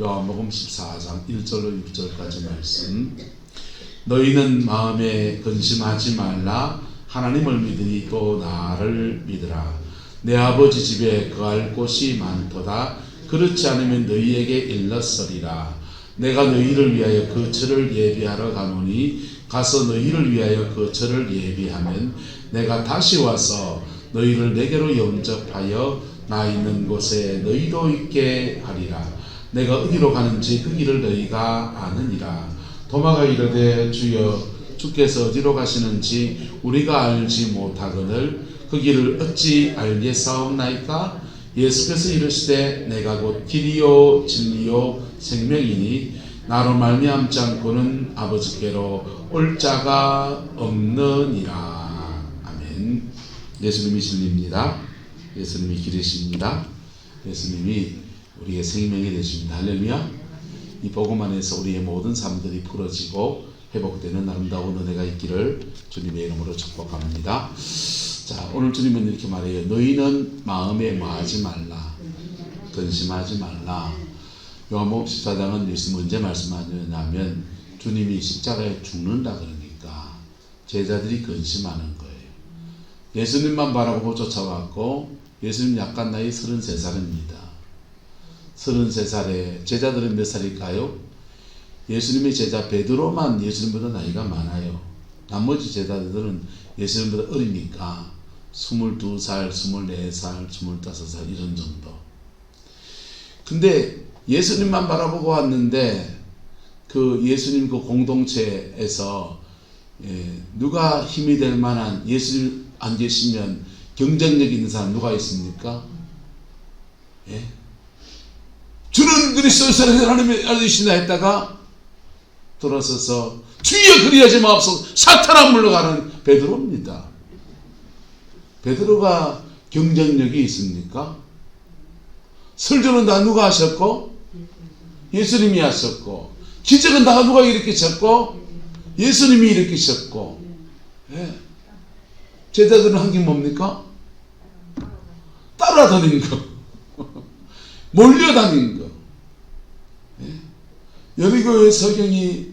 요한복음 14장 1절로 6절까지 말씀. 너희는 마음에 근심하지 말라. 하나님을 믿으니 또 나를 믿으라. 내 아버지 집에 거할 곳이 많도다. 그렇지 않으면 너희에게 일렀으리라. 내가 너희를 위하여 그 처를 예비하러 가노니 가서 너희를 위하여 그 처를 예비하면 내가 다시 와서 너희를 내게로 영접하여 나 있는 곳에 너희도 있게 하리라. 내가 어디로 가는지 그 길을 너희가 아느니라. 도마가 이르되 주여 주께서 어디로 가시는지 우리가 알지 못하거늘 그 길을 어찌 알겠사옵나이까? 예수께서 이르시되 내가 곧 길이요 진리요 생명이니 나로 말미암지 않고는 아버지께로 올 자가 없느니라. 아멘. 예수님이 진리입니다. 예수님이 길이십니다. 예수님이 우리의 생명이 되십니다. 할렐루야. 이 복음 안에서 우리의 모든 삶들이 풀어지고 회복되는 아름다운 은혜가 있기를 주님의 이름으로 축복합니다. 자, 오늘 주님은 이렇게 말해요. 너희는 마음에 뭐하지 말라. 근심하지 말라. 요한복음 14장은 예수님 언제 말씀하냐면 주님이 십자가에 죽는다 그러니까 제자들이 근심하는 거예요. 예수님만 바라보고 쫓아왔고 예수님 약간 나이 33살입니다. 33살에 제자들은 몇 살일까요? 예수님의 제자 베드로만 예수님보다 나이가 많아요. 나머지 제자들은 예수님보다 어리니까 22살, 24살, 25살 이런 정도. 근데 예수님만 바라보고 왔는데 그 예수님 그 공동체에서 누가 힘이 될 만한, 예수님 안 계시면 경쟁력 있는 사람 누가 있습니까? 예? 주는 그리스도의 하나님의 아들이시나 했다가 돌아서서 주여 그리하지 마옵소서 사탄아 물러가는 베드로입니다. 베드로가 경쟁력이 있습니까? 설교는 다 누가 하셨고? 예수님이 하셨고, 기적은 다 누가 일으키셨고? 예수님이 일으키셨고. 예. 제자들은 한 게 뭡니까? 따라다닌 거. 몰려다닌 거. 예. 여리고의 서경이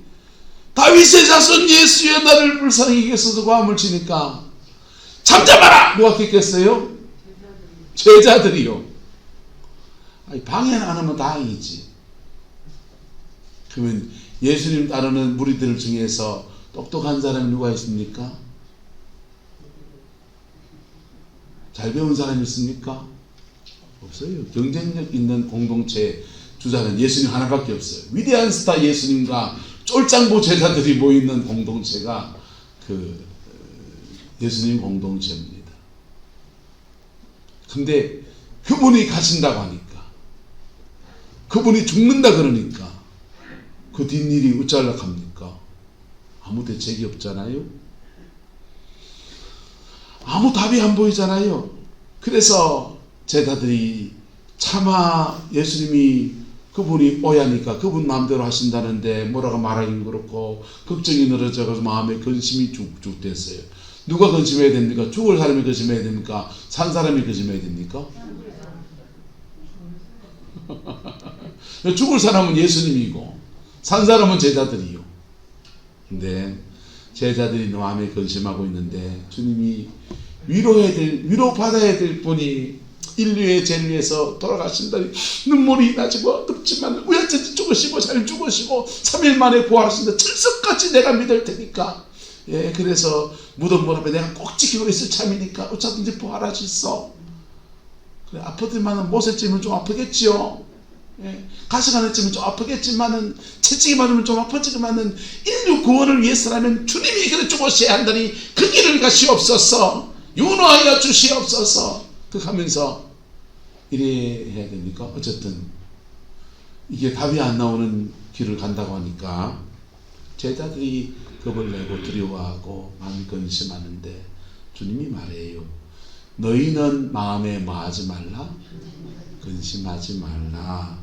다윗의 자손 예수여 나를 불쌍히 여겨서 고함을 치니까 잠잠하라! 누가 깼겠어요? 제자들이요. 아니, 방해는 안 하면 다행이지. 그러면 예수님 따르는 무리들 중에서 똑똑한 사람이 누가 있습니까? 잘 배운 사람이 있습니까? 없어요. 경쟁력 있는 공동체 주자는 예수님 하나밖에 없어요. 위대한 스타 예수님과 쫄짱보 제자들이 모이는 공동체가 그 예수님 공동체입니다. 근데 그분이 가신다고 하니까, 그분이 죽는다 그러니까 그 뒷일이 어쩌려고 합니까? 아무 대책이 없잖아요. 아무 답이 안 보이잖아요. 그래서 제자들이 차마 예수님이 그분이 오야니까 그분 마음대로 하신다는데 뭐라고 말하긴 그렇고 걱정이 늘어져서 마음에 근심이 쭉쭉 됐어요. 누가 근심해야 됩니까? 죽을 사람이 근심해야 됩니까? 산 사람이 근심해야 됩니까? 죽을 사람은 예수님이고 산 사람은 제자들이요. 근데 제자들이 마음에 근심하고 있는데 주님이 위로받아야 될 분이 인류의 죄를 위해서 돌아가신다니 눈물이 나지고 덥지만 우연찮게 죽으시고 잘 죽으시고 3일 만에 부활하신다. 철석같이 내가 믿을 테니까. 예, 그래서 무덤 문 앞에 내가 꼭 지키고 있을 참이니까 어차피 부활하셨어. 그래, 아프지만은 모세찜은 좀 아프겠지요. 예, 가시가는 찜은 좀 아프겠지만은 채찍이 맞으면 좀 아프지만은 인류 구원을 위해서라면 주님이 그래 죽으셔야 한다니 그 길을 가시옵소서. 윤호하여 주시옵소서. 그 하면서 이래 해야 됩니까? 어쨌든 이게 답이 안 나오는 길을 간다고 하니까 제자들이 겁을 내고 두려워하고 마음이 근심하는데 주님이 말해요. 너희는 마음에 뭐하지 말라? 근심하지 말라.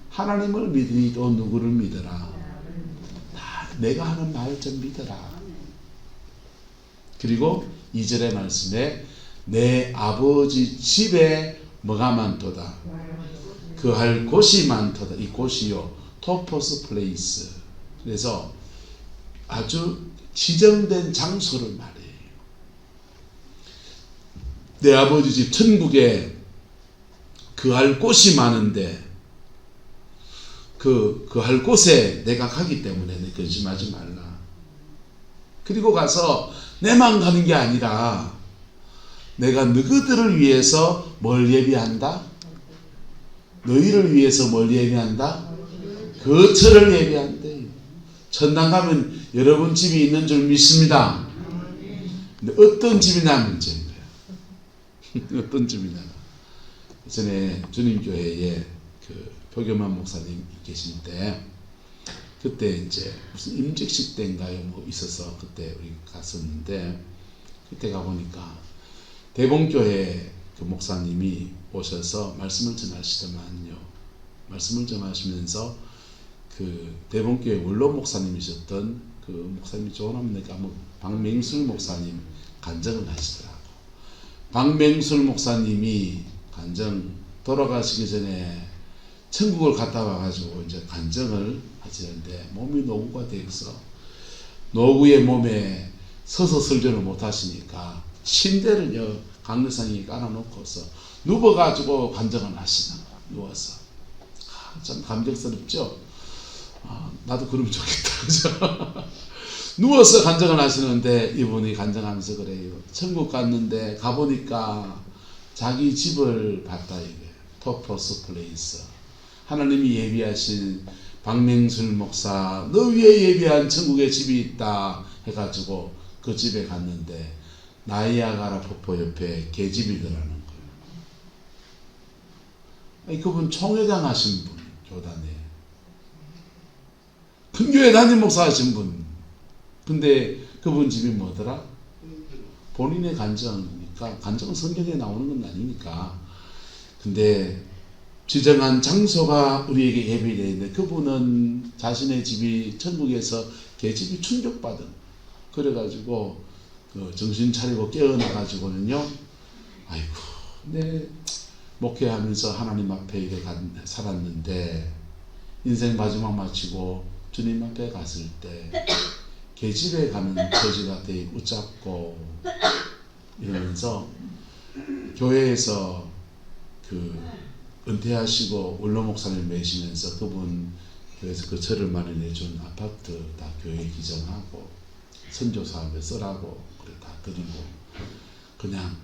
하나님을 믿으니 또 누구를 믿어라? 다 내가 하는 말 좀 믿어라. 그리고 2절의 말씀에 내 아버지 집에 뭐가 많도다. 그할 곳이 많도다. 이 곳이요, 토포스 플레이스. 그래서 아주 지정된 장소를 말해요. 내 아버지 집 천국에 그할 곳이 많은데 그할 곳에 내가 가기 때문에 내 근심하지 말라. 그리고 가서 내만 가는 게 아니라 내가 너희들을 위해서 뭘 예비한다? 너희를 위해서 뭘 예비한다? 거처를 예비한대. 천당 가면 여러분 집이 있는 줄 믿습니다. 근데 어떤 집이냐 문제인 거야. 어떤 집이냐. 예전에 주님교회에 그 표겸한 목사님 계실 때, 그때 이제 무슨 임직식 때인가요? 뭐 있어서 그때 우리 갔었는데, 그때 가보니까 대봉교회 그 목사님이 오셔서 말씀을 전하시더만요. 말씀을 전하시면서 그 대봉교회 원로 목사님이셨던 그 목사님이 좋아하면 내가 뭐 박맹술 목사님 간증을 하시더라고. 박맹술 목사님이 간증 돌아가시기 전에 천국을 갔다 와가지고 이제 간증을 하시는데 몸이 노구가 돼서 노구의 몸에 서서 설교를 못 하시니까 침대를요 강대상이 깔아놓고서 누워가지고 간증을 하시는 거야. 누워서. 참 감격스럽죠. 나도 그러면 좋겠다. 그죠? 누워서 간증을 하시는데 이분이 간증하면서 그래요. 천국 갔는데 가보니까 자기 집을 봤다 이거예요. 토포스 플레이스. 하나님이 예비하신 박명술 목사 너 위에 예비한 천국의 집이 있다 해가지고 그 집에 갔는데 나이아가라 폭포 옆에 계집이더라는 거예요. 아니, 그분 총회장 하신 분, 교단에 큰 교회 담임 목사 하신 분. 근데 그분 집이 뭐더라? 본인의 간증이니까, 간증은 성경에 나오는 건 아니니까. 근데 지정한 장소가 우리에게 예비되어 있는데 그분은 자신의 집이 천국에서 계집이 충격받은, 그래가지고 그 정신 차리고 깨어나가지고는요, 아이고, 내 목회하면서 하나님 앞에 이래 살았는데 인생 마지막 마치고 주님 앞에 갔을 때 계집에 가는 처지가 되게 웃잡고 이러면서 교회에서 그 은퇴하시고 원로 목사님 모시면서 그분 교회에서 그 절을 마련해준 아파트 다 교회 기증하고 선교사업에 쓰라고 그래 다 드리고 그냥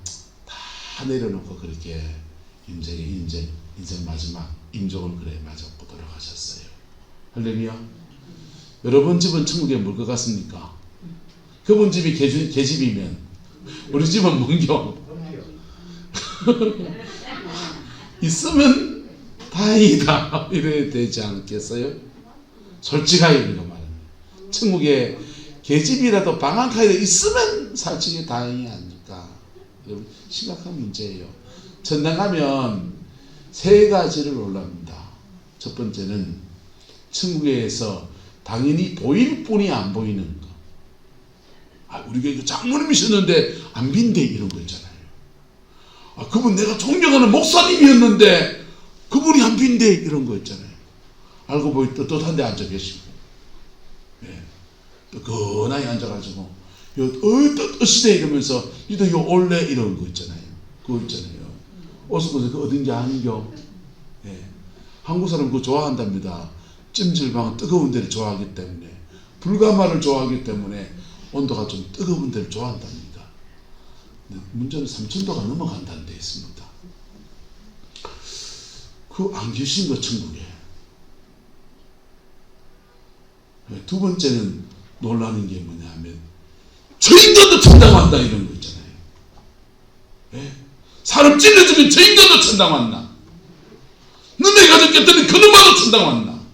다 내려놓고 그렇게 인생 마지막 임종을 그래 맞았고 돌아가셨어요. 할렐루야. 여러분 집은 천국에 뭘 것 같습니까? 그분 집이 계집이면 우리 집은 뭔겨? 있으면 다행이다 이래야 되지 않겠어요? 솔직하게 우리가 말합니다. 천국에 계집이라도 방 한 칸이라도 있으면 솔직히 다행이 아닐까. 여러분 심각한 문제예요. 천당 가면 세 가지를 올랍니다. 첫 번째는 천국에서 당연히 보일 뿐이 안 보이는 거. 우리가 이거 장로님이셨는데 안 빈대 이런 거 있잖아요. 그분 내가 존경하는 목사님이었는데 그분이 안 빈대 이런 거 있잖아요. 알고 보니 떳떳한 데 앉아 계시고, 예. 뜨끈하게 앉아가지고 떳떳시대 이러면서 이도 요 올래 이런 거 있잖아요. 그거 있잖아요. 어서서 그 어딘지 아는겨? 예. 한국 사람 그거 좋아한답니다. 찜질방은 뜨거운 데를 좋아하기 때문에, 불가마를 좋아하기 때문에 온도가 좀 뜨거운 데를 좋아한답니다. 근데 문제는 3000도가 넘어간다는 데 있습니다. 그 안 계신 거 천국에. 두 번째는 놀라는 게 뭐냐 하면 저인간도 천당 간다 이런 거 있잖아요. 예? 사람 찔러주면 저인간도 천당 왔나? 너네 가졌겠더니 그놈마도 천당 왔나?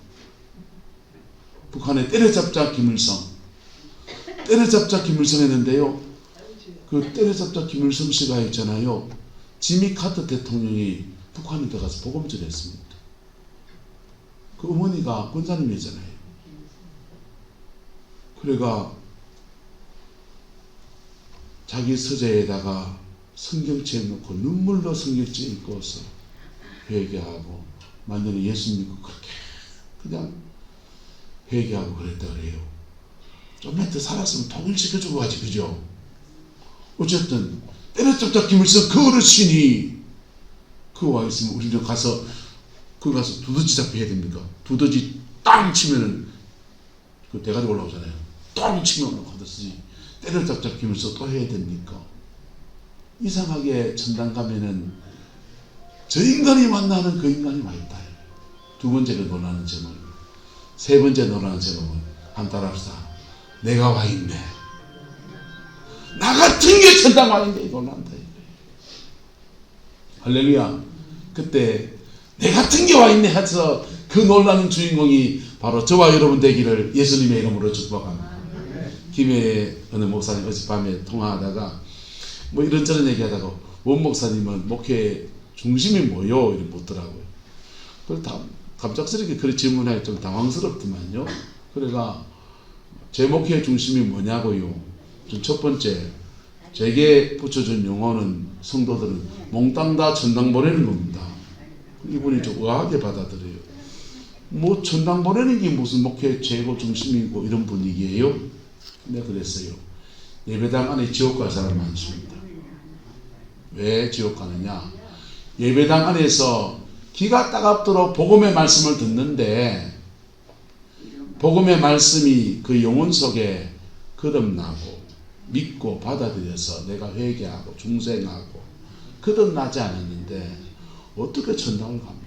북한의 때려잡자 김일성. 때려잡자 김일성 했는데요. 그 때려잡자 김일성 씨가 있잖아요. 지미 카터 대통령이 북한에 들어가서 복음질 했습니다. 그 어머니가 권사님이잖아요. 그래가 자기 서재에다가 성경책 놓고 눈물로 성경책 읽고서 회개하고 완전히 예수 믿고 그렇게 그냥 회개하고 그랬다 그래요. 좀만 더 살았으면 통일시켜주고 가지, 그죠? 어쨌든 때려잡자 김일성 그 어르신이 그와 있으면 우리는 가서 두더지 잡기 해야 됩니까? 두더지 땅 치면은 그 대가리 올라오잖아요. 땅 치면 하듯이 때려잡자 김일성 또 해야 됩니까? 이상하게 천당 가면은 저 인간이 만나는 그 인간이 와 있다. 두 번째로 놀라는 제목. 세 번째 놀라는 제목은 한따라 합시다. 내가 와 있네. 나 같은 게 천당 와 있네. 놀란다. 할렐루야. 그때 내 같은 게 와 있네 해서 그 놀라는 주인공이 바로 저와 여러분 되기를 예수님의 이름으로 축복합니다. 김해 어느 목사님 어젯밤에 통화하다가 뭐 이런저런 얘기하다가 원 목사님은 목회 중심이 뭐요? 이렇게 묻더라고요. 그래서 갑작스럽게 그런 질문하기 좀 당황스럽더만요. 그래가 제 목회 중심이 뭐냐고요? 첫 번째, 제게 붙여준 용어는 성도들은 몽땅 다 천당 보내는 겁니다. 이분이 좀 의아하게 받아들여요. 뭐 천당 보내는 게 무슨 목회 최고 중심이고 이런 분위기예요? 근데 그랬어요. 예배당 안에 지옥 갈 사람 많습니다. 왜 지옥 가느냐? 예배당 안에서 기가 따갑도록 복음의 말씀을 듣는데 복음의 말씀이 그 영혼 속에 거듭나고 믿고 받아들여서 내가 회개하고 중생하고 거듭나지 않았는데 어떻게 천당을 갑니까?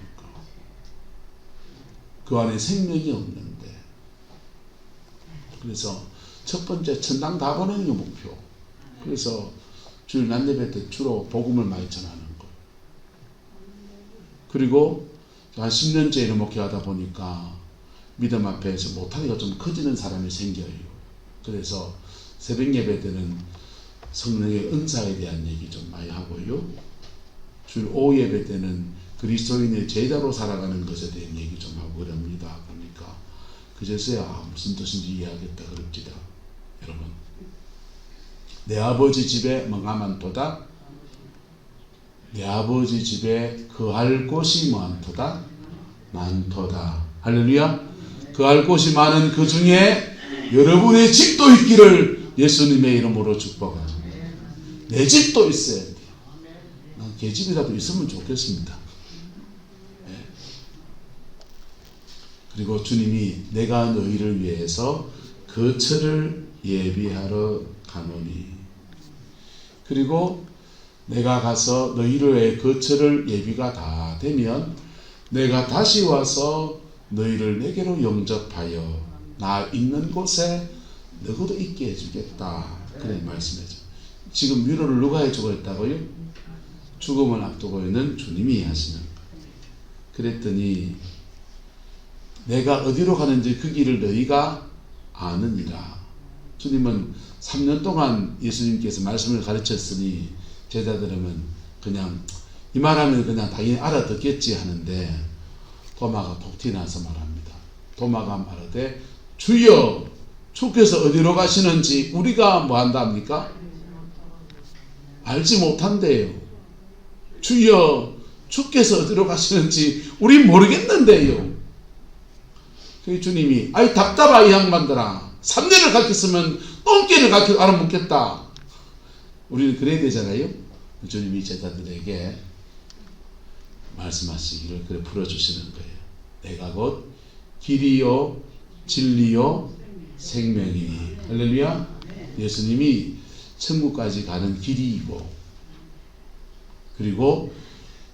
그 안에 생명이 없는데. 그래서 첫 번째 천당 다 보내는 게 목표. 그래서 주일 낮예배 때 주로 복음을 많이 전하는 거예요. 그리고 한 10년째 이런 목회하다 보니까 믿음 앞에서 못하기가 좀 커지는 사람이 생겨요. 그래서 새벽 예배 때는 성령의 은사에 대한 얘기 좀 많이 하고요. 주일 오후 예배 때는 그리스도인의 제자로 살아가는 것에 대한 얘기 좀 하고 그럽니다. 그러니까 그제서야 무슨 뜻인지 이해하겠다 그럽니다. 여러분, 내 아버지 집에 멍하만도다. 내 아버지 집에 거할 곳이 많도다. 많도다. 할렐루야. 거할 곳이 많은 그 중에 여러분의 집도 있기를 예수님의 이름으로 축복합니다. 내 집도 있어야 돼요. 난 계집이라도 있으면 좋겠습니다. 네. 그리고 주님이 내가 너희를 위해서 거처를 예비하러 가노니. 그리고 내가 가서 너희를 위해 거처를 예비가 다 되면 내가 다시 와서 너희를 내게로 영접하여 나 있는 곳에 너희도 있게 해주겠다. 그래 말씀하죠. 지금 위로를 누가 해주고 있다고요? 죽음을 앞두고 있는 주님이 하시는 거예요. 그랬더니 내가 어디로 가는지 그 길을 너희가 아느니라. 주님은 3년 동안 예수님께서 말씀을 가르쳤으니 제자들은 그냥 이 말하면 그냥 당연히 알아듣겠지 하는데 도마가 톡 튀나서 말합니다. 도마가 말하되 주여 주께서 어디로 가시는지 우리가 뭐 한답니까? 알지 못한대요. 주여 주께서 어디로 가시는지 우리 모르겠는데요. 주님이 아이 답답하 이 양반들아 3년을 가르쳤으면 똥개를 알아먹겠다. 우리는 그래야 되잖아요. 주님이 제자들에게 말씀하시기를 그래 풀어주시는 거예요. 내가 곧 길이요 진리요 생명이니. 할렐루야. 예수님이 천국까지 가는 길이고 그리고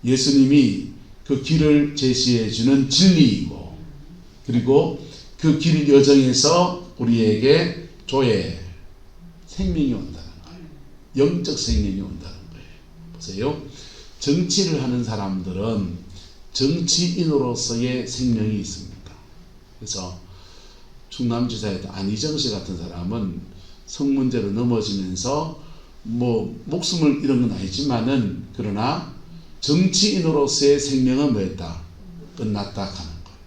예수님이 그 길을 제시해 주는 진리이고 그리고 그 길 여정에서 우리에게 조회 생명이 온다는 거예요. 영적 생명이 온다는 거예요. 보세요. 정치를 하는 사람들은 정치인으로서의 생명이 있습니다. 그래서 충남지사의 안희정 씨 같은 사람은 성문제로 넘어지면서 뭐 목숨을 잃은 건 아니지만은 그러나 정치인으로서의 생명은 뭐였다? 끝났다 하는 거예요.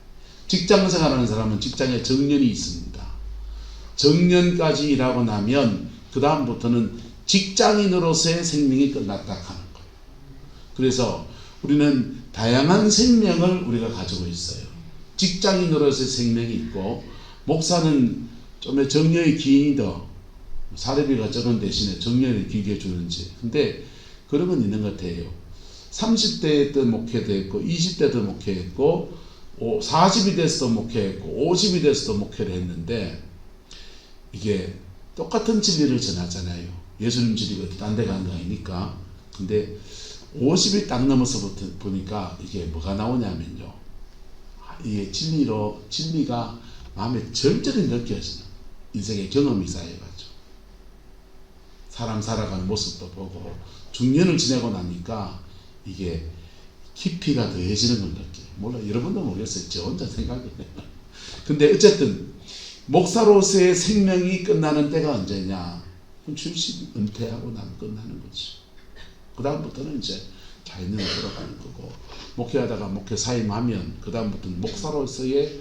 직장생활하는 사람은 직장에 정년이 있습니다. 정년까지 일하고 나면 그 다음부터는 직장인으로서의 생명이 끝났다 하는 거예요. 그래서 우리는 다양한 생명을 우리가 가지고 있어요. 직장인으로서의 생명이 있고, 목사는 좀 정려의 기인이 더 사례비가 적은 대신에 정려를 길게 주는지. 근데 그런 건 있는 것 같아요. 30대 때 목회도 했고, 20대도 목회했고, 40이 돼서도 목회했고, 50이 돼서도 목회를 했는데, 이게 똑같은 진리를 전하잖아요. 예수님 진리가 딴 데 간 거 아니니까. 근데 50이 딱 넘어서부터 보니까 이게 뭐가 나오냐면요. 이게 진리가 마음에 절절히 느껴지는 인생의 경험이 쌓여가지고. 사람 살아가는 모습도 보고, 중년을 지내고 나니까 이게 깊이가 더해지는 걸 느껴요. 몰라, 여러분도 모르겠어요. 저 혼자 생각해요. 근데 어쨌든 목사로서의 생명이 끝나는 때가 언제냐? 출신 은퇴하고 나면 끝나는 거지. 그 다음부터는 이제 자연으로 돌아가는 거고, 목회하다가 목회 사임하면 그 다음부터는 목사로서의,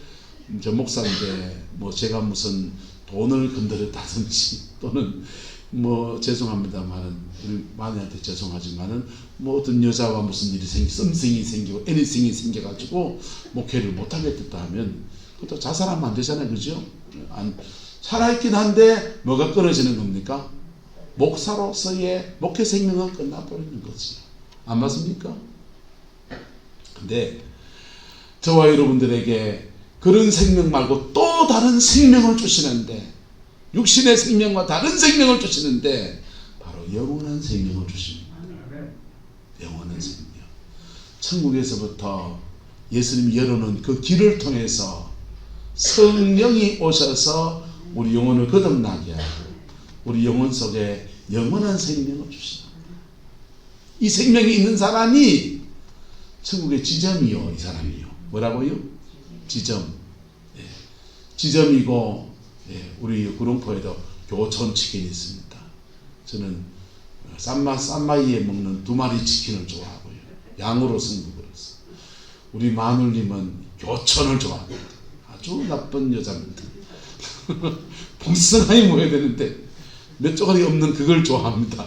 저 목사인데 뭐 제가 무슨 돈을 건드렸다든지 또는 뭐 죄송합니다만은 우리 마누라한테 죄송하지만은 뭐 어떤 여자와 무슨 일이 썸씽이 생기고 애니싱이 생겨가지고 목회를 못하겠다 하면 그것도 자살하면 안 되잖아요. 그죠? 살아있긴 한데 뭐가 끊어지는 겁니까? 목사로서의 목회 생명은 끝나버리는 거지. 안 맞습니까? 근데 저와 여러분들에게 그런 생명 말고 또 다른 생명을 주시는데, 육신의 생명과 다른 생명을 주시는데 바로 영원한 생명을 주십니다. 영원한 생명. 천국에서부터 예수님이 열어놓은 그 길을 통해서 성령이 오셔서 우리 영혼을 거듭나게 하고 우리 영혼 속에 영원한 생명을 주시다. 이 생명이 있는 사람이 천국의 지점이요. 이 사람이요. 뭐라고요? 지점. 예. 지점이고, 예. 우리 구룡포에도 교촌 치킨이 있습니다. 저는 쌈마이에 먹는 2마리 치킨을 좋아하고요. 양으로 승부를 해서. 우리 마눌님은 교촌을 좋아합니다. 아주 나쁜 여자입니다. 풍성하게 먹어야 되는데 몇 조각이 없는 그걸 좋아합니다.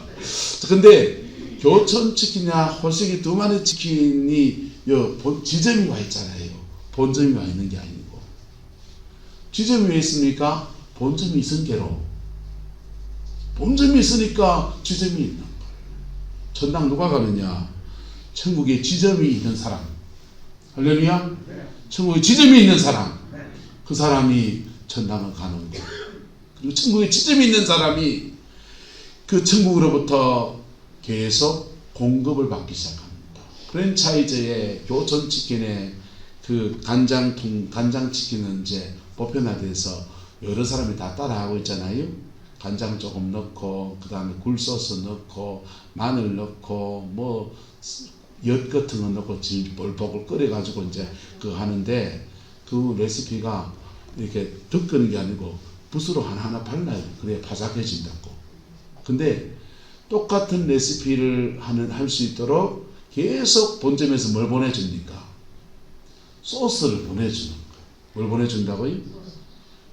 근데 교촌 치킨이나 호식이 2마리 치킨이 지점이 와 있잖아요. 본점이 와 있는 게 아니고. 지점이 왜 있습니까? 본점이 있은 게로. 본점이 있으니까 지점이 있는 거예요. 천당 누가 가느냐? 천국에 지점이 있는 사람. 할렐루야? 천국에 지점이 있는 사람. 그 사람이 천당을 가는 거예요. 그리고 천국에 지점이 있는 사람이 그 천국으로부터 계속 공급을 받기 시작합니다. 프랜차이즈의 교촌치킨의 그 간장치킨은 이제 보편화돼서 여러 사람이 다 따라하고 있잖아요. 간장 조금 넣고, 그 다음에 굴소스 넣고, 마늘 넣고, 뭐 엿 같은 거 넣고 볼복을 끓여가지고 이제 그거 하는데, 그 레시피가 이렇게 덮는 게 아니고 붓으로 하나하나 발라요. 그래야 바삭해진다고. 근데 똑같은 레시피를 할 수 있도록 계속 본점에서 뭘 보내줍니까? 소스를 보내주는 거예요. 뭘 보내준다고요?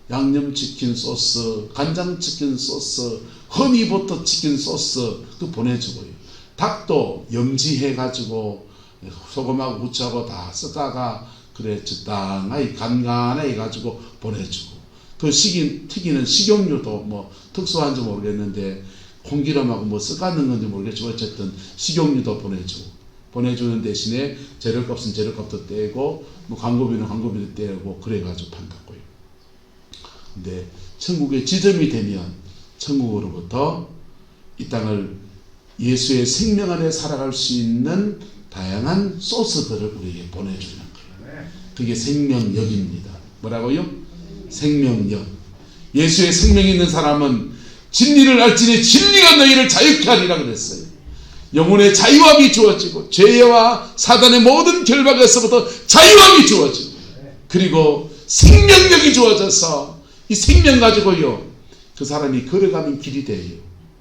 양념치킨 소스, 간장치킨 소스, 허니버터 치킨 소스 그 보내주고요. 닭도 염지해가지고 소금하고 후추하고 다 섞다가 그래 적당하게 간간하게 가지고 보내주고, 그 튀기는 식용유도 뭐 특수한지 모르겠는데 콩기름하고 뭐 섞는 건지 모르겠지만 어쨌든 식용유도 보내주는 대신에 재료값은 재료값도 떼고 뭐 광고비는 광고비도 떼고 그래가지고 판다고요. 근데 천국의 지점이 되면 천국으로부터 이 땅을 예수의 생명 안에 살아갈 수 있는 다양한 소스들을 우리에게 보내주는 거예요. 그게 생명력입니다. 뭐라고요? 생명력. 예수의 생명이 있는 사람은 진리를 알지니 진리가 너희를 자유케 하리라 그랬어요. 영혼의 자유함이 주어지고 죄와 사단의 모든 결박에서부터 자유함이 주어지고, 그리고 생명력이 주어져서 이 생명 가지고요 그 사람이 걸어가는 길이 돼요.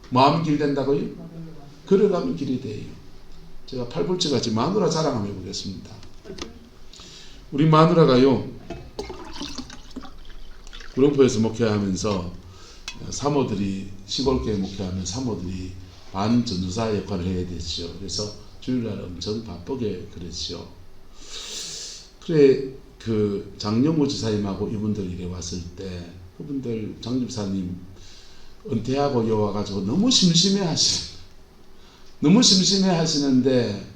뭐 하면 길 된다고요? 걸어가면 길이 돼요. 제가 팔불치같이 마누라 자랑 한번 해보겠습니다. 우리 마누라가요 구룡포에서 목회하면서 사모들이 시골교회 목회하면 사모들이 반전도사 역할을 해야 되죠. 그래서 주일날 엄청 바쁘게 그랬죠. 그래 그 장영호 지사님하고 이분들 이래 왔을 때 그분들 장 집사님 은퇴하고 여 와가지고 너무 심심해 하시는데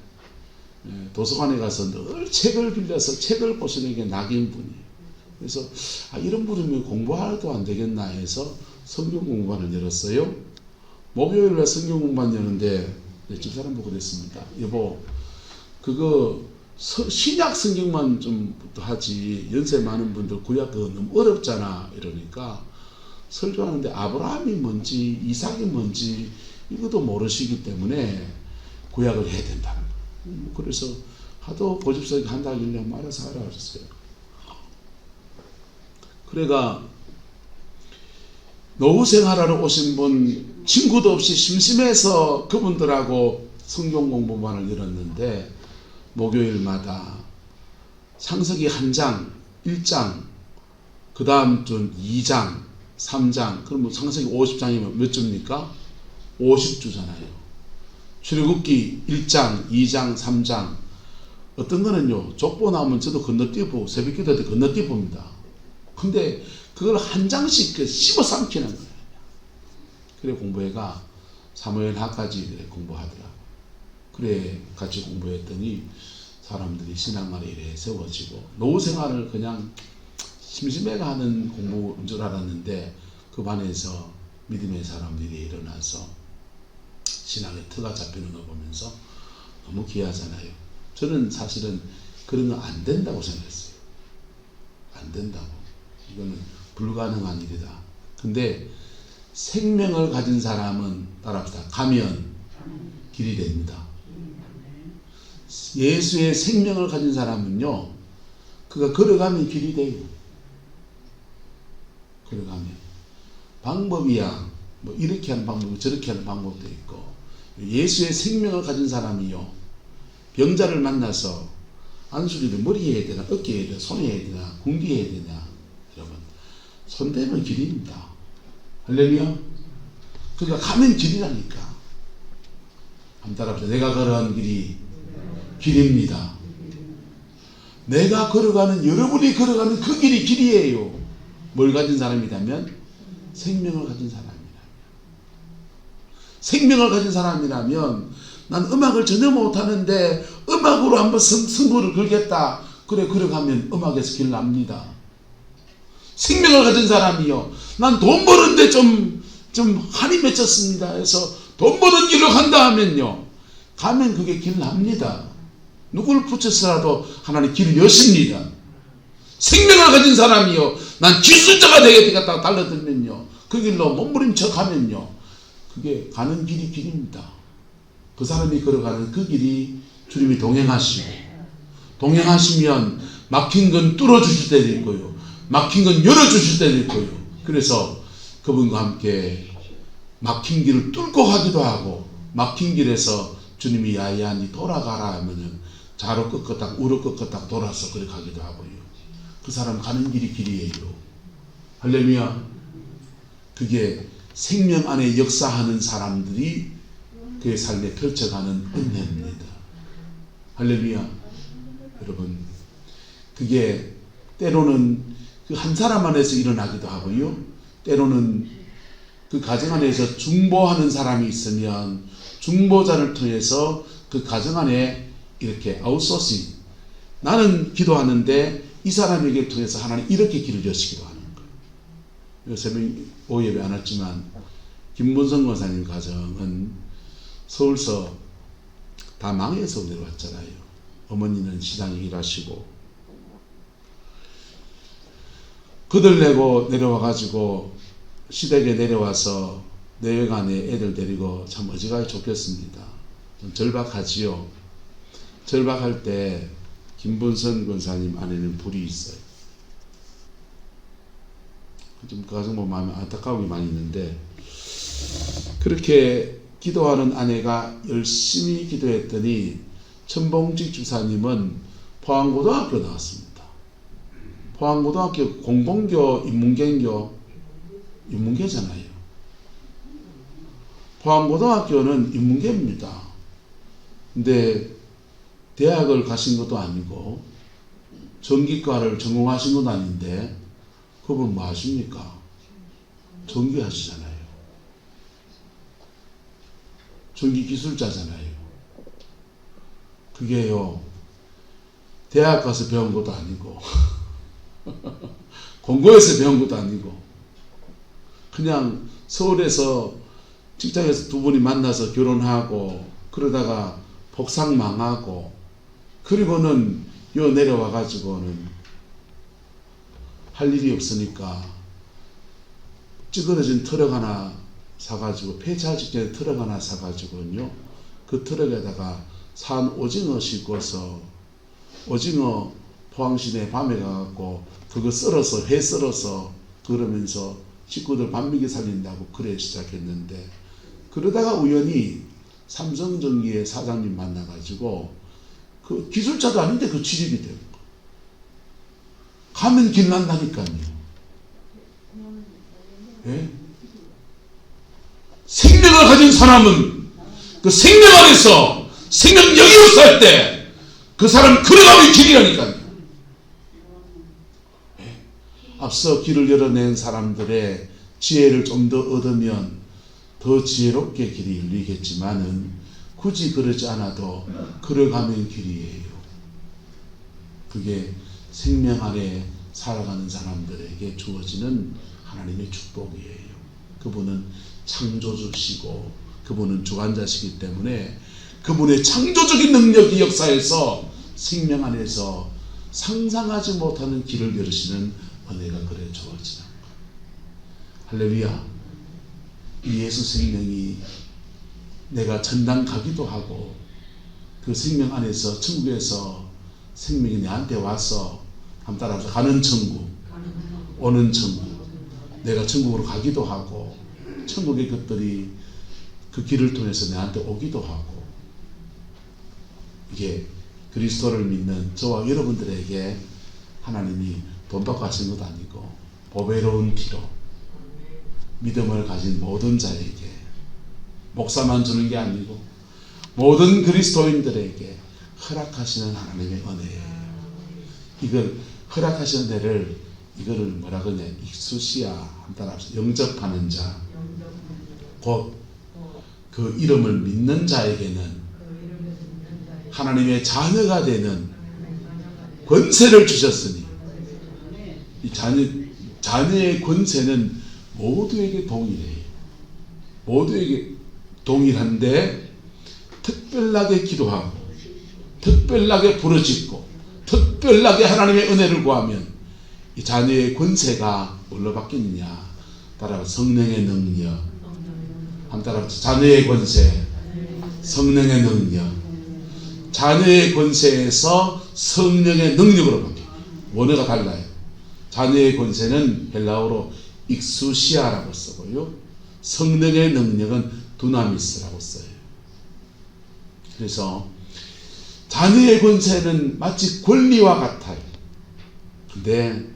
도서관에 가서 늘 책을 빌려서 책을 보시는 게 낙인분이에요. 그래서 이런 분이면 공부해도 안 되겠나 해서 성경 공부반을 열었어요. 목요일날 성경 공부반 여는데 집사람 보고 그랬습니다. 여보 그거 신약 성경만 좀 하지 연세 많은 분들 구약 그거 너무 어렵잖아 이러니까 설교하는데 아브라함이 뭔지 이삭이 뭔지 이것도 모르시기 때문에 구약을 해야 된다는 거예요. 그래서 하도 고집스럽게 한다길래 알아서 하라 그랬어요. 그래가 노후 생활하러 오신 분 친구도 없이 심심해서 그분들하고 성경 공부반을 열었는데 목요일마다 창세기 1장, 1장, 그 다음 주 2장, 3장, 그럼 창세기 50장이면 몇 주입니까? 50주잖아요. 출애굽기 1장, 2장, 3장. 어떤 거는요, 족보 나오면 저도 건너뛰고 새벽 기도 때 건너뛰봅니다. 근데 그걸 한 장씩 씹어 삼키는 거예요. 그래 공부해가 사무엘하까지 그래 공부하더라. 그래 같이 공부했더니 사람들이 신앙만에 이래 세워지고 노후 생활을 그냥 심심해가 하는 공부인 줄 알았는데 그 반에서 믿음의 사람들이 일어나서 신앙의 터가 잡히는 거 보면서 너무 귀하잖아요. 저는 사실은 그런 거 안 된다고 생각했어요. 안 된다고. 이거는 불가능한 일이다. 근데 생명을 가진 사람은 따라합시다. 가면 길이 됩니다. 예수의 생명을 가진 사람은요, 그가 걸어가면 길이 돼요. 걸어가면. 방법이야. 뭐 이렇게 하는 방법이고 저렇게 하는 방법도 있고. 예수의 생명을 가진 사람이요, 병자를 만나서 안수리를 머리에 해야 되나, 어깨에 해야 되나, 손에 해야 되나, 궁디에 해야 되나. 여러분, 손대면 길입니다. 할렐루야. 그러니까 가면 길이라니까. 한번 따라합시다. 내가 걸어가는 길이 길입니다. 내가 걸어가는, 여러분이 걸어가는 그 길이 길이에요. 뭘 가진 사람이라면? 생명을 가진 사람이라면. 생명을 가진 사람이라면 난 음악을 전혀 못하는데 음악으로 한번 승부를 걸겠다. 그래 걸어가면 음악에서 길 납니다. 생명을 가진 사람이요, 난 돈 버는데 좀 한이 맺혔습니다 해서 돈 버는 길로 간다 하면요, 가면 그게 길 납니다. 누구를 붙여서라도 하나님 길을 여십니다. 생명을 가진 사람이요, 난 기술자가 되겠다 달려들면요, 그 길로 몸부림쳐 가면요, 그게 가는 길이 길입니다. 그 사람이 걸어가는 그 길이 주님이 동행하시면 막힌 건 뚫어주실 때도 있고요, 막힌 건 열어주실 때도 있고요. 그래서 그분과 함께 막힌 길을 뚫고 가기도 하고, 막힌 길에서 주님이 야야 니 돌아가라 하면은 좌로 꺾었다 우로 꺾었다 돌아서 그렇게 가기도 하고요. 그 사람 가는 길이 길이에요. 할렐루야. 그게 생명 안에 역사하는 사람들이 그의 삶에 펼쳐가는 은혜입니다. 할렐루야. 여러분, 그게 때로는 그 한 사람 안에서 일어나기도 하고요, 때로는 그 가정 안에서 중보하는 사람이 있으면 중보자를 통해서 그 가정 안에 이렇게 아웃소싱, 나는 기도하는데 이 사람에게 통해서 하나님 이렇게 길을 여시기도 하는 거예요. 새벽 오후 예배 안 왔지만 김문성 권사님 가정은 서울서 다 망해서 내려왔잖아요. 어머니는 시장에 일하시고 그들 내고 내려와가지고 시댁에 내려와서 내외간에 애들 데리고 참 어지간히 좋겠습니다. 좀 절박하지요. 절박할 때 김분선 권사님 안에는 불이 있어요. 좀 그 가정 보면 마음에 안타까움이 많이 있는데, 그렇게 기도하는 아내가 열심히 기도했더니 천봉직 주사님은 포항고등학교 나왔습니다. 포항고등학교 공봉교, 인문계잖아요. 포항고등학교는 인문계입니다. 근데 대학을 가신 것도 아니고 전기과를 전공하신 건 아닌데 그분 뭐 하십니까? 전기 하시잖아요. 전기 기술자잖아요. 그게요, 대학 가서 배운 것도 아니고 공고에서 배운 것도 아니고 그냥 서울에서 직장에서 두 분이 만나서 결혼하고 그러다가 복상 망하고 그리고는 요 내려와 가지고는 할 일이 없으니까 찌그러진 트럭 하나 사가지고 폐차 직전에 트럭 하나 사가지고요 그 트럭에다가 산 오징어 싣고서 오징어 포항시내 밤에 가갖고 그거 썰어서 회 썰어서 그러면서 식구들 밤미기 살린다고 그래 시작했는데 그러다가 우연히 삼성전기의 사장님 만나가지고 그 기술자도 아닌데 그 취직이 되고 가면 길난다니까요. 예? 생명을 가진 사람은 그 생명 안에서 생명력이 없어 할 때 그 사람 걸어가면 길이라니까요. 예? 앞서 길을 열어낸 사람들의 지혜를 좀 더 얻으면 더 지혜롭게 길이 열리겠지만은 굳이 그러지 않아도 걸어가면 길이에요. 그게 생명 안에 살아가는 사람들에게 주어지는 하나님의 축복이에요. 그분은 창조주시고 그분은 주관자시기 때문에 그분의 창조적인 능력이 역사에서 생명 안에서 상상하지 못하는 길을 열으시는 은혜가 그래 주어지는 거예요. 할렐루야. 이 예수 생명이 내가 전당 가기도 하고 그 생명 안에서 천국에서 생명이 내한테 와서 한번 따라서 가는 천국, 오는 천국, 내가 천국으로 가기도 하고 천국의 것들이 그 길을 통해서 내한테 오기도 하고 이게 그리스도를 믿는 저와 여러분들에게 하나님이 돈 받고 하신 것도 아니고 보배로운 피로 믿음을 가진 모든 자에게 목사만 주는 게 아니고 모든 그리스도인들에게 허락하시는 하나님의 은혜예요. 이걸 허락하시는 은혜를 이거를 뭐라 그러냐 익수시아 한 따라서 영접하는 자 곧 그 이름을 믿는 자에게는 하나님의 자녀가 되는 권세를 주셨으니 이 자녀의 권세는 모두에게 동일해요. 모두에게 동일한데 특별하게 기도하고 특별하게 부르짖고 특별하게 하나님의 은혜를 구하면 이 자녀의 권세가 뭘로 바뀌느냐 따라 성령의 능력 한 따라 자녀의 권세 성령의 능력 자녀의 권세에서 성령의 능력으로 바뀌어요. 원어가 달라요. 자녀의 권세는 헬라어로 익수시아라고 쓰고요. 성령의 능력은 두나미스라고 써요. 그래서 자녀의 권세는 마치 권리와 같아요. 근데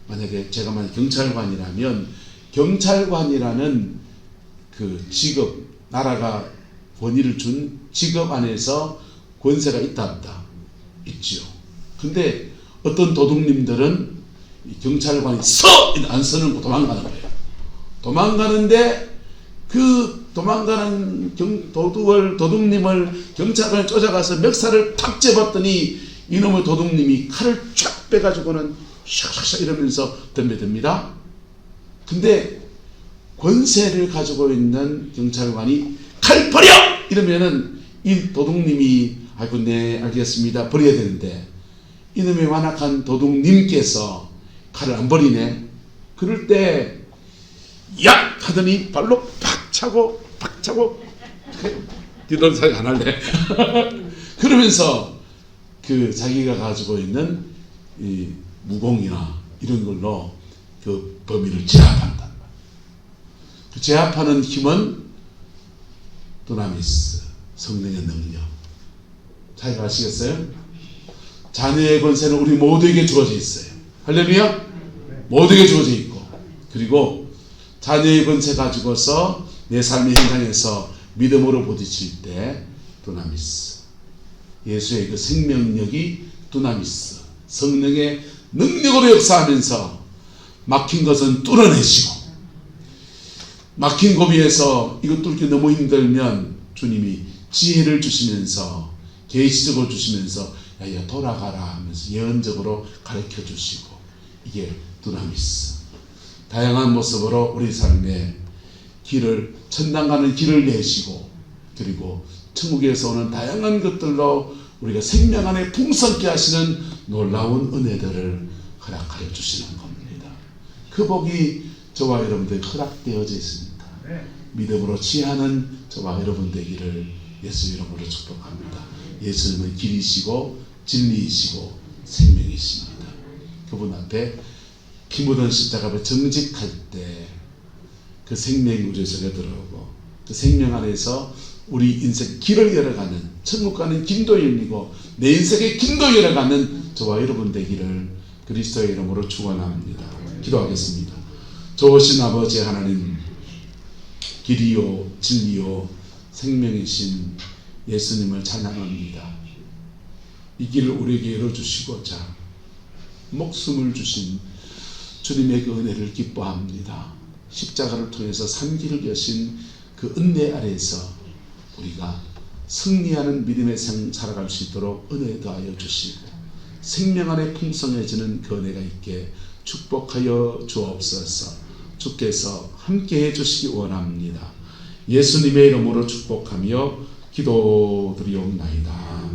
만약에 제가 경찰관이라면 경찰관이라는 그 직업, 나라가 권위를 준 직업 안에서 권세가 있다 없다? 있죠. 근데 어떤 도둑님들은 경찰관이 안 서는 거 도망가는 거예요. 도망가는데 그 도망가는 도둑님을 경찰관이 쫓아가서 멱살을 탁 잡았더니 이놈의 도둑님이 칼을 쫙 빼가지고는 샥샥샥 이러면서 덤벼듭니다. 근데 권세를 가지고 있는 경찰관이 칼 버려! 이러면은 이 도둑님이 아이고 네 알겠습니다 버려야 되는데 이놈의 완악한 도둑님께서 칼을 안 버리네. 그럴 때 약! 하더니 발로 팍 차고 뒤돌 사기 안 할래. 그러면서 그 자기가 가지고 있는 이 무공이나 이런 걸로 그 범인을 제압한단 말이야. 그 제압하는 힘은 두나미스 성령의 능력. 잘 아시겠어요? 자녀의 권세는 우리 모두에게 주어져 있어요. 할렐루야. 모두에게 주어져 있고 그리고 자녀의 권세 가지고서 내 삶의 현장에서 믿음으로 부딪힐 때 두나미스 예수의 그 생명력이 두나미스 성령의 능력으로 역사하면서 막힌 것은 뚫어내시고, 막힌 고비에서 이것 뚫기 너무 힘들면 주님이 지혜를 주시면서 계시적으로 주시면서 야 돌아가라 하면서 예언적으로 가르쳐 주시고, 이게 두나미스. 다양한 모습으로 우리 삶의 길을, 천당 가는 길을 내시고, 그리고 천국에서 오는 다양한 것들로 우리가 생명 안에 풍성케 하시는 놀라운 은혜들을 허락하여 주시는 겁니다. 그 복이 저와 여러분들 허락되어져 있습니다. 믿음으로 취하는 저와 여러분 되기를 예수 이름으로 축복합니다. 예수님은 길이시고 진리이시고 생명이십니다. 그분 앞에 피 묻은 십자가 앞에 정직할 때 그 생명이 우리 속에 들어오고, 그 생명 안에서 우리 인생 길을 열어가는, 천국 가는 길도 열리고 내 인생의 길도 열어가는 저와 여러분 되기를 그리스도의 이름으로 축원합니다. 기도하겠습니다. 좋으신 아버지 하나님, 길이요 진리요 생명이신 예수님을 찬양합니다. 이 길을 우리에게 열어주시고자 목숨을 주신 주님의 그 은혜를 기뻐합니다. 십자가를 통해서 산 길을 여신 그 은혜 아래에서 우리가 승리하는 믿음의 생 살아갈 수 있도록 은혜 더하여 주시고, 생명 안에 풍성해지는 그 은혜가 있게 축복하여 주옵소서. 주께서 함께해 주시기 원합니다. 예수님의 이름으로 축복하며 기도드리옵나이다.